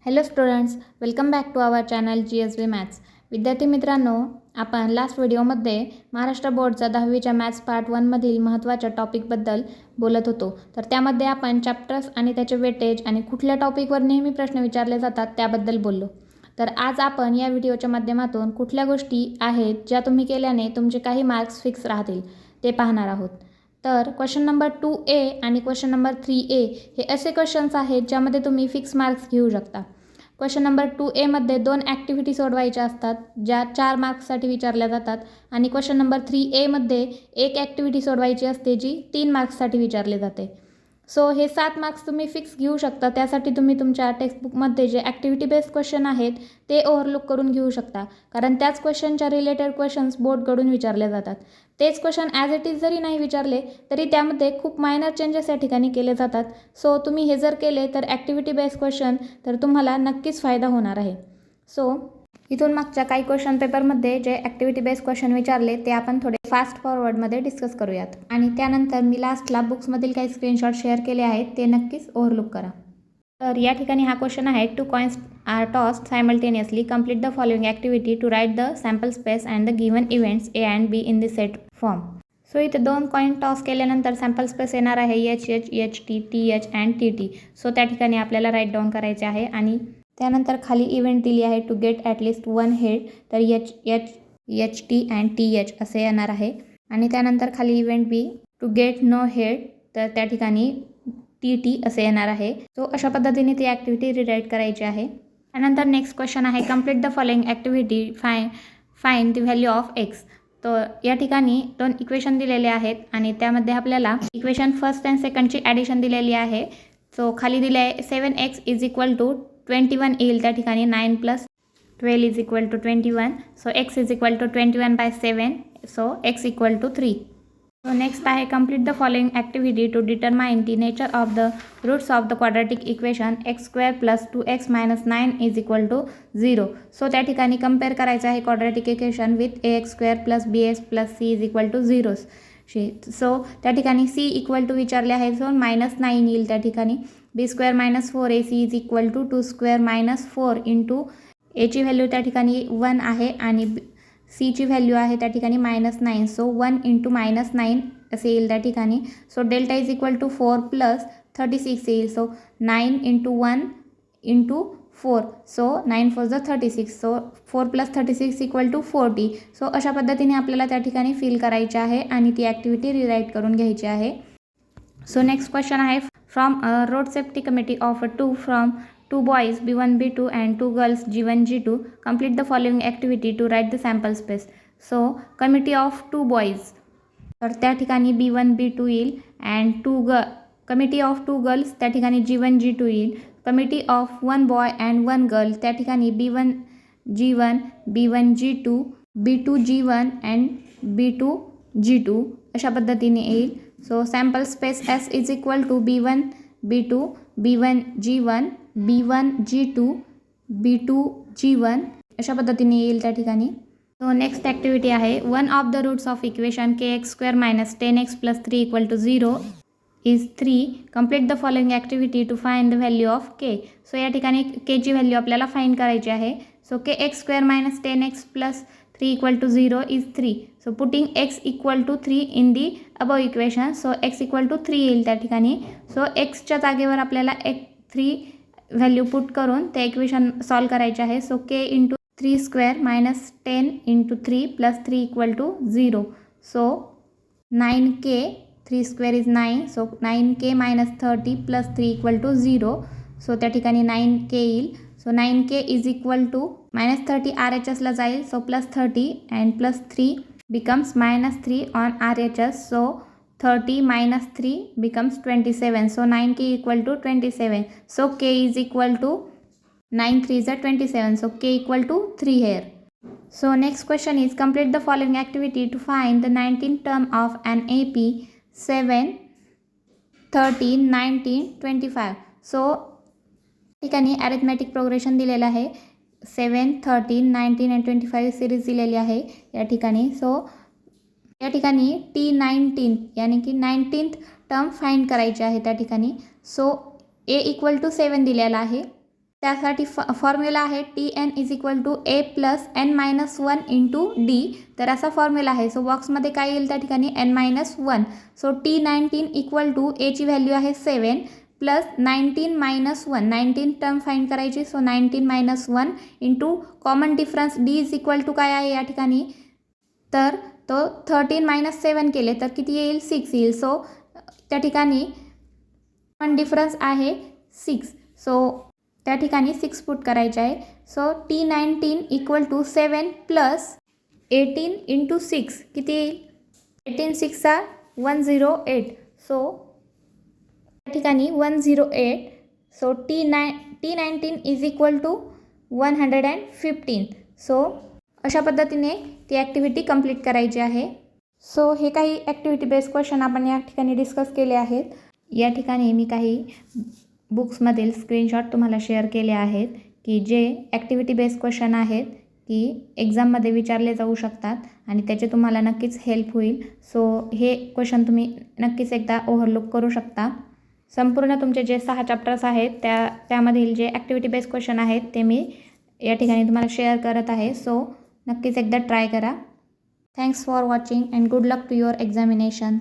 Hello students, welcome back to our channel GSV maths. विद्यार्थी मित्रांनो, आपण लास्ट व्हिडिओमध्ये महाराष्ट्र बोर्डचा 10वीच्या मॅथ्स पार्ट 1 मधील महत्त्वाच्या टॉपिकबद्दल बोलत होतो. तर त्यामध्ये आपण चॅप्टर्स आणि त्याचे वेटेज आणि कुठल्या टॉपिकवर नेहमी प्रश्न विचारले जातात त्याबद्दल बोललो. तर आज आपण या व्हिडिओच्या माध्यमातून कुठल्या गोष्टी आहेत ज्या तुम्ही केल्याने तुमचे काही मार्क्स फिक्स राहतील ते पाहणार आहोत. तर क्वेश्चन नंबर 2A आणि क्वेश्चन नंबर 3A हे असे क्वेश्चन्स आहेत ज्यामध्ये तुम्ही फिक्स मार्क्स घेऊ शकता. क्वेश्चन नंबर 2A मध्ये 2 ॲक्टिव्हिटी सोडवायच्या असतात ज्या 4 मार्क्ससाठी विचारल्या जातात आणि क्वेश्चन नंबर 3A मध्ये एक ॲक्टिव्हिटी सोडवायची असते जी 3 मार्क्ससाठी विचारले जाते. सो हे 7 मार्क्स तुम्ही फिक्स घेऊ शकता. त्यासाठी तुम्ही तुमच्या टेक्स्टबुकमध्ये जे ॲक्टिव्हिटी बेस्ड क्वेश्चन आहेत ते ओव्हरलुक करून घेऊ शकता, कारण त्याच क्वेश्चनच्या रिलेटेड क्वेश्चन्स बोर्डकडून विचारले जातात. तेच क्वेश्चन ॲज इट इज जरी नाही विचारले तरी त्यामध्ये खूप मायनर चेंजेस या ठिकाणी केले जातात. सो तुम्ही हे जर केले तर ॲक्टिव्हिटी बेस्ड क्वेश्चन तर तुम्हाला नक्कीच फायदा होणार आहे. सो इथून मागच्या काही क्वेश्चन पेपरमध्ये जे ॲक्टिव्हिटी बेस्ड क्वेश्चन विचारले ते आपण थोडे फास्ट फॉरवर्डमध्ये डिस्कस करूयात, आणि त्यानंतर मी लास्टला बुक्समधील काही स्क्रीनशॉट शेअर केले आहेत ते नक्कीच ओव्हरलुक करा. तर या ठिकाणी हा क्वेश्चन आहे, 2 coins are tossed simultaneously, complete the following activity to write the sample space and the given events A and B in the set form. So इथे 2 कॉइन टॉस केल्यानंतर सॅम्पल स्पेस येणार आहे HH, HT, TH and TT. So त्या ठिकाणी आपल्याला right down करायचे आहे, आणि त्यानंतर खाली इव्हेंट दिली आहे टू गेट ॲटलिस्ट 1 हेड, तर HH, HT अँड TH असे येणार आहे. आणि त्यानंतर खाली event B to get no head, तर त्या ठिकाणी TT असे येणार आहे. सो अशा पद्धतीने ती ॲक्टिव्हिटी रिराईट करायची आहे. त्यानंतर नेक्स्ट क्वेश्चन आहे, complete the following activity, find the value of x. तर या ठिकाणी 2 इक्वेशन दिलेले आहेत आणि त्यामध्ये आपल्याला इक्वेशन फर्स्ट अँड सेकंडची ॲडिशन दिलेली आहे. सो खाली दिले आहे 7x इज इक्वल टू 21 येईल, त्या ठिकाणी 9 + 12 is equal to 21. So x is equal to 21/7. So x equal to 3. So next आहे, complete the following activity to determine the nature of the roots of the quadratic equation x² + 2x - 9 is equal to 0. So त्या ठिकाणी compare करायचं आहे quadratic equation with ax² + bx + c is equal to 0. So त्या ठिकाणी c equal to विचारले आहे, so -9 येईल त्या ठिकाणी. b² - 4ac is equal to 2² - 4 into a ची व्हॅल्यू त्या ठिकाणी 1 आहे आणि ची व्हॅल्यू आहे त्या ठिकाणी -9. सो 1 इंटू -9 असे येईल त्या ठिकाणी. So delta is equal to 4 + 36 येईल. So 9 into 1 into 4. So 9 4 = 36. So 4 + 36 equal to 40. So अशा पद्धतीने आपल्याला त्या ठिकाणी फिल करायचे आहे आणि ती ॲक्टिव्हिटी रिराईट करून घ्यायची आहे. सो नेक्स्ट क्वेश्चन आहे, from a road safety committee of 2 boys B1 B2 and 2 girls G1 G2, complete the following activity to write the sample space. So committee of 2 boys, तर त्या ठिकाणी B1 B2 येईल, and committee of 2 girls त्या ठिकाणी G1 G2 येईल. Committee of 1 boy and 1 girl त्या ठिकाणी B1 G1, B1 G2, B2 G1 and B2 G2 अशा पद्धतीने येईल. So sample space S is equal to B1 B2, B1 G1, B1 G2, B2 G1 अशा पद्धतीने येईल त्या ठिकाणी. सो नेक्स्ट ॲक्टिव्हिटी आहे, one of the roots of equation kx² - 10x + 3 equal to 0 is 3. Complete the following activity to find the value of k. So या ठिकाणी ची value आपल्याला फाइंड करायची आहे. So kx² - 10x + 3 equal to 0 is 3. So putting x equal to 3 in the above equation. So x equal to 3 येईल त्या ठिकाणी. So xच्या जागेवर आपल्याला 3 व्हॅल्यू पुट करून ते इक्वेशन सॉल्व करायचे आहे. So k into 3² - 10 into 3 + 3 equal to 0. So 9k, 3² is 9. So 9k - 30 + 3 equal to 0. So त्या ठिकाणी 9k येईल. So 9k is equal to -30 RHSला जाईल. So +30 and +3 becomes -3 on RHS. So 30 - 3 becomes 27. So 9k equal to 27. So k is equal to 9 3s are 27. So k equal to 3 here. So next question is, complete the following activity to find the 19th term of an AP 7, 13, 19, 25. So ठिकाणी arithmetic progression दिलेलं आहे. 7, 13, 19 and 25 series दिलेली आहे या ठिकाणी. So या ठिकाणी T19 यानी की 19th टर्म फाइंड करायची आहे त्या ठिकाणी. सो a इक्वल टू 7 दिलेला आहे. त्यासाठी फॉर्म्युला आहे TN = A + n-1 × D. तर असा फॉर्म्युला आहे. सो बॉक्समध्ये काय येईल त्या ठिकाणी n-1. सो T19 = A ची व्हॅल्यू आहे 7 + 19 - 1. 19 टर्म फाइंड करायची. सो 19 - 1 × कॉमन डिफरन्स D = काय आहे या ठिकाणी, तर तो 13 - 7 केले तर किती येईल, 6 येईल. सो त्या ठिकाणी कॉमन डिफरन्स आहे 6. सो त्या ठिकाणी 6 पुट करायचे आहे. सो T19 = 7 + 18 × 6 किती येईल, 18 × 6 = 108. सो त्या ठिकाणी 108. So T19 = 115. सो अशा पद्धतीने ती ॲक्टिव्हिटी कंप्लीट करायची आहे. सो हे काही ॲक्टिव्हिटी बेस्ड क्वेश्चन आपण या ठिकाणी डिस्कस केले आहेत. या ठिकाणी मी काही बुक्समधील स्क्रीनशॉट तुम्हाला शेअर केले आहेत की जे ॲक्टिव्हिटी बेस्ड क्वेश्चन आहेत की एक्झाममध्ये विचारले जाऊ शकतात आणि त्याचे तुम्हाला नक्कीच हेल्प होईल. सो हे क्वेश्चन तुम्ही नक्कीच एकदा ओव्हरलुक करू शकता. संपूर्ण तुमचे जे 6 चॅप्टर्स आहेत त्यामधील जे ॲक्टिव्हिटी बेस्ड क्वेश्चन आहेत ते मी या ठिकाणी तुम्हाला शेअर करत आहे. सो नक्कीच एकदा ट्राय करा. Thanks for watching and good luck to your examination.